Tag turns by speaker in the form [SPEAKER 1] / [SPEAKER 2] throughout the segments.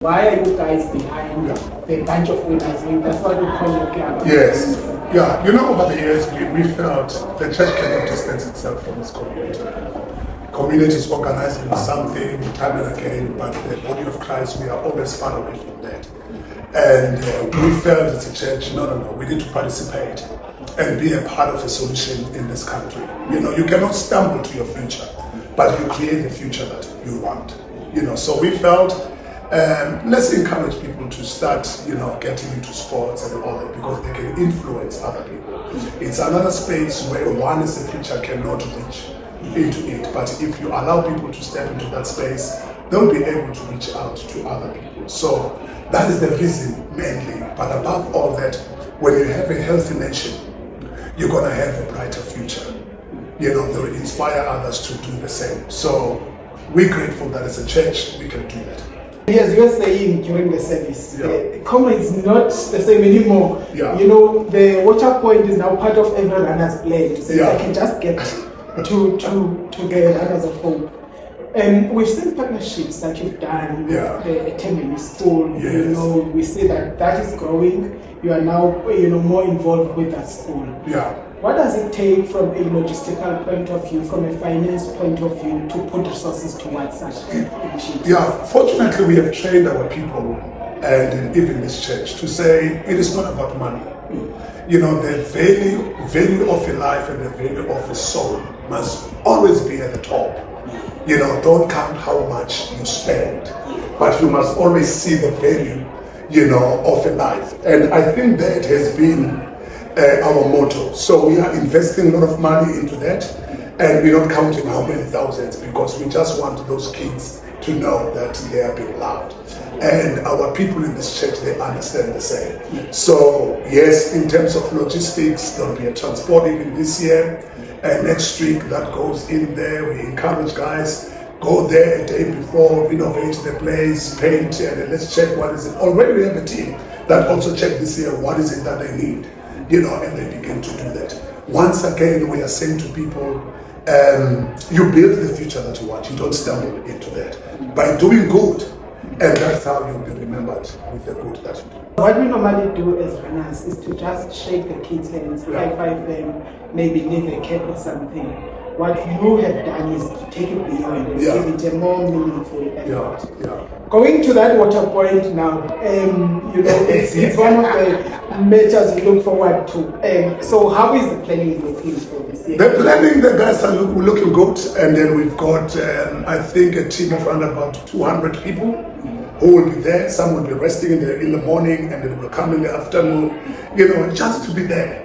[SPEAKER 1] Why are you guys behind the bunch of winners? That's what we call your club.
[SPEAKER 2] Yes. Yeah. Over the years, we felt the church cannot distance itself from its community. Community is organizing something time and again, but the body of Christ, we are always far away from that. And we felt as a church, no, we need to participate and be a part of a solution in this country. You cannot stumble to your future, but you create the future that you want. So we felt, let's encourage people to start, getting into sports and all that, because they can influence other people. It's another space where one as a preacher cannot reach into it, but if you allow people to step into that space, they'll be able to reach out to other people. So that is the reason mainly. But above all that, when you have a healthy nation, you're going to have a brighter future. They will inspire others to do the same. So we're grateful that as a church, we can do that.
[SPEAKER 1] As you were saying during the service, the comrade is not the same anymore.
[SPEAKER 2] Yeah.
[SPEAKER 1] The water point is now part of every runner's plan to say, I can just get to the runners of hope. And we've seen partnerships that you've done with the Eternity School.
[SPEAKER 2] Yes.
[SPEAKER 1] We see that is growing. You are now, more involved with that school.
[SPEAKER 2] Yeah.
[SPEAKER 1] What does it take from a logistical point of view, from a finance point of view, to put resources towards such initiatives?
[SPEAKER 2] Yeah, fortunately we have trained our people and even this church to say it is not about money. The value of a life and the value of a soul must always be at the top. Don't count how much you spend, but you must always see the value, of a life. And I think that has been our motto. So we are investing a lot of money into that, and we're not counting how many thousands, because we just want those kids to know that they are being loved. And our people in this church, they understand the same. So yes, in terms of logistics, there'll be a transport even this year, and next week that goes in there. We encourage guys, go there a day before, renovate the place, paint, and let's check what is it. Already we have a team that also check this year what is it that they need, and they begin to do that. Once again, we are saying to people, you build the future that you want. You don't stumble into that by doing good, and that's how you'll be remembered with the good that you do.
[SPEAKER 1] What we normally do as runners is to just shake the kids' hands, high five them, maybe leave a cap or something. What you have done is to take it beyond and give it a more meaningful effort. Going to that water point now, it's one of the measures you look forward to. So how is the planning looking for this year?
[SPEAKER 2] The planning, the guys are looking good, and then we've got, I think, a team of around about 200 people who will be there. Some will be resting in the morning, and then will come in the afternoon, just to be there.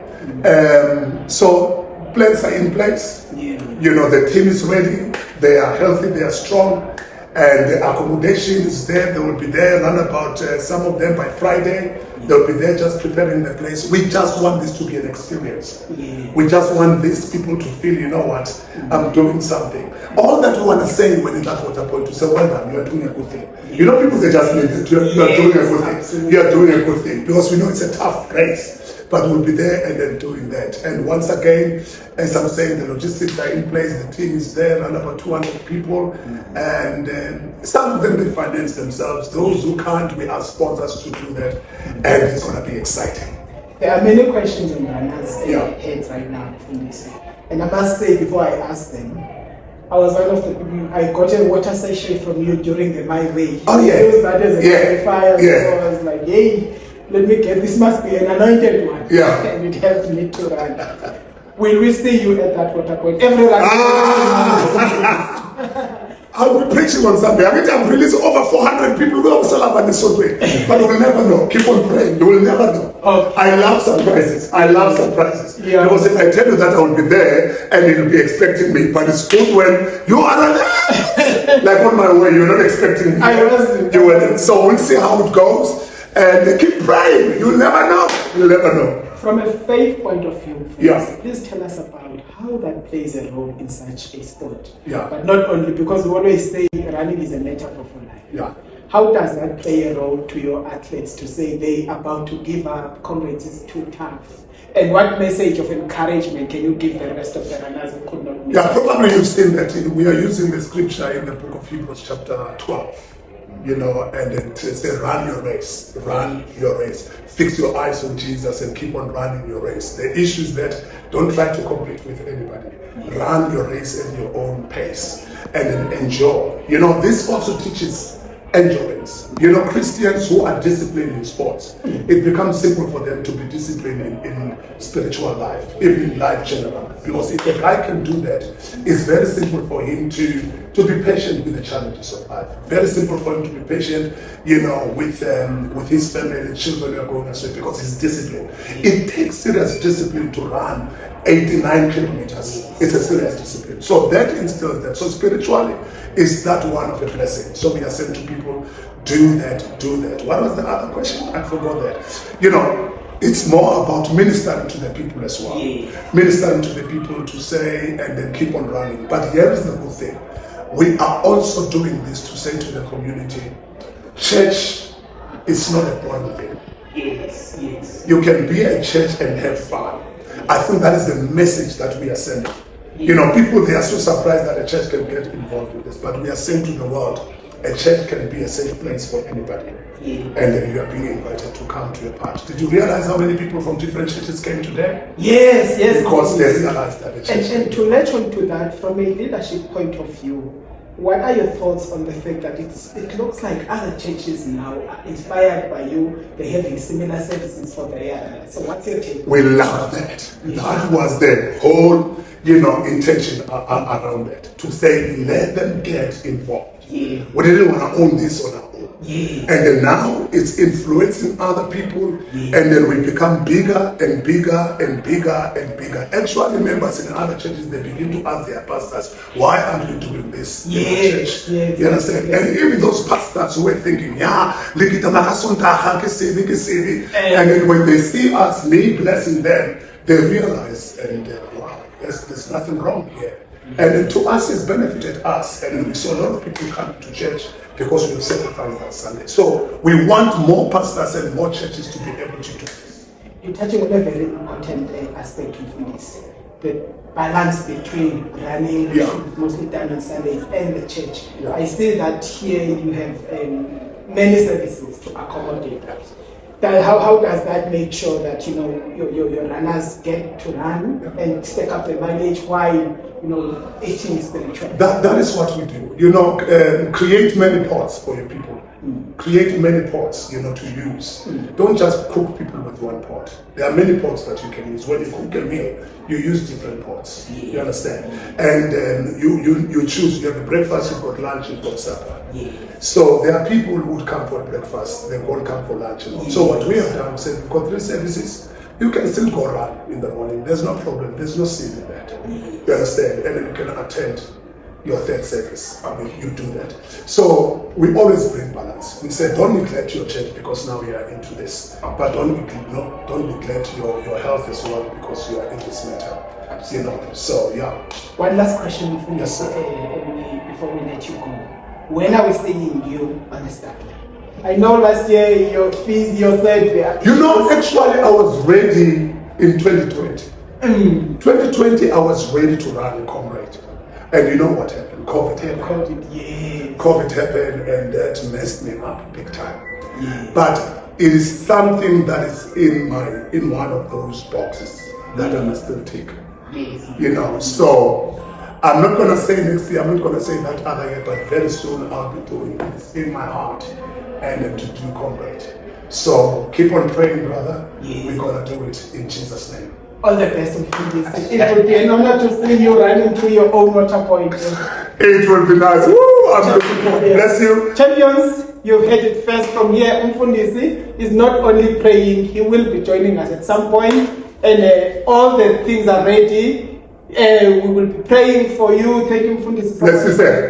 [SPEAKER 2] So plans are in place. The team is ready. They are healthy. They are strong. And the accommodation is there. They will be there around about, some of them by Friday. They'll be there just preparing the place. We just want this to be an experience. We just want these people to feel, I'm doing something. All that we want to say when in that water point, to say, well done, you are doing a good thing. People, they just need it. You are doing a good thing.
[SPEAKER 1] Absolutely.
[SPEAKER 2] You are doing a good thing. Because we know it's a tough race. But we'll be there and then doing that. And once again, as I'm saying, the logistics are in place. The team is there, around about 200 people. And some of them, they finance themselves. Those who can't, we ask sponsors to do that. And it's going to be exciting.
[SPEAKER 1] There are many questions on runners' heads right now from this. And I must say, before I ask them, I was one of the people, I got a water sachet from you during the My Way.
[SPEAKER 2] Oh, yeah.
[SPEAKER 1] You used that as a qualifier. So I was like, hey, let me get, this must be an anointed one. And it helped me to run. Will we see you at that water point? Every run.
[SPEAKER 2] I'll be preaching on Sunday. I'm releasing over 400 people who have Salaba this way. But we'll never know. Keep on praying. You will never know.
[SPEAKER 1] Okay.
[SPEAKER 2] I love surprises. Because if I tell you that I will be there and you'll be expecting me, but it's good when you are there. Like on my way, you're not expecting me.
[SPEAKER 1] I wasn't.
[SPEAKER 2] You were. So we'll see how it goes. And keep praying. You'll never know. You'll never know.
[SPEAKER 1] From a faith point of view, please tell us about how that plays a role in such a sport. But not only, because we always say running is a metaphor for life. How does that play a role to your athletes to say they are about to give up, comrades is too tough? And what message of encouragement can you give the rest of the runners who could not miss?
[SPEAKER 2] Probably you've seen that we are using the scripture in the book of Hebrews chapter 12. you know, and then to say, run your race, fix your eyes on Jesus and keep on running your race. The issue is that don't try to compete with anybody. Run your race at your own pace and then enjoy. You know, this also teaches endurance. You know, Christians who are disciplined in sports, it becomes simple for them to be disciplined in spiritual life, even in life general. Because if a guy can do that, it's very simple for him to be patient with the challenges of life. Very simple for him to be patient, you know, with his family and children who are going astray because he's disciplined. It takes serious discipline to run 89 kilometers. It's a serious discipline. So that instills that. So spiritually, is that one of a blessing? So we are saying to people, do that. What was the other question? I forgot that. You know, it's more about ministering to the people as well. Ministering to the people to say and then keep on running. But here is the good thing. We are also doing this to say to the community, church is not a boring thing. Yes. You can be a church and have fun. I think that is the message that we are sending. You know, people, they are so surprised that a church can get involved with this, but we are saying to the world, a church can be a safe place for anybody. And then you are being invited to come to a part. Did you realize how many people from different churches came today?
[SPEAKER 1] Yes.
[SPEAKER 2] Because they realized that a church.
[SPEAKER 1] And to latch on to that, from a leadership point of view, what are your thoughts on the fact that it looks like other churches now are inspired by you, they're having similar services for the area? So what's your take?
[SPEAKER 2] We love that. That was the whole, you know, intention around that. To say, let them get involved. We didn't want to own this on our own. And then now it's influencing other people, and then we become bigger and bigger and bigger and bigger. Actually, members in other churches, they begin to ask their pastors, why aren't you doing this in the church? You understand? And even those pastors who were thinking, and then when they see us, me blessing them, they realize, and wow, there's nothing wrong here. And then to us, it's benefited us. And we saw a lot of people coming to church because we've sacrificed that Sunday. So we want more pastors and more churches to be able to do this.
[SPEAKER 1] You're touching on a very important aspect of this. The balance between running, which is mostly done on Sundays, and the church. I see that here you have many services to accommodate that. How does that make sure that, you know, your runners get to run and stack up the mileage while, you know, eating spiritual?
[SPEAKER 2] That is what we do. You know, create many pots for your people. Create many pots, you know, to use. Don't just cook people with one pot. There are many pots that you can use. When you cook a meal, you use different pots. You understand? And you choose. You have a breakfast, you've got lunch, you've got supper. So there are people who would come for breakfast, they won't come for lunch. And all. So what we have done, we said, we've got 3 services. You can still go run in the morning. There's no problem. There's no sin in that. You understand? And then you can attend your 3rd service. I mean, you do that. So we always bring balance. We say, don't neglect your church because now we are into this. But don't neglect your health as well because you are in this matter. You know. So
[SPEAKER 1] one last question before,
[SPEAKER 2] yes,
[SPEAKER 1] before we let you go. When are we seeing you on the start? I know last year your fees, your third.
[SPEAKER 2] You know, actually, I was ready in 2020. 2020, I was ready to run in Comrade. And you know what happened? COVID happened. COVID happened, and that messed me up big time. But it is something that is in one of those boxes that I must still take. You know, so I'm not going to say next year, I'm not going to say that other year, but very soon I'll be doing this in my heart and to do Comrade. So keep on praying, brother. We're going to do it in Jesus' name.
[SPEAKER 1] All the best of this. It would be an honor to see you running through your own water point.
[SPEAKER 2] It will be nice. Woo! I'm looking forward. Bless you.
[SPEAKER 1] Champions, you've heard it first from here. Mfundisi is not only praying, he will be joining us at some point. And all the things are ready. We will be praying for you. Thank you, Mfundisi.
[SPEAKER 2] Bless you, sir.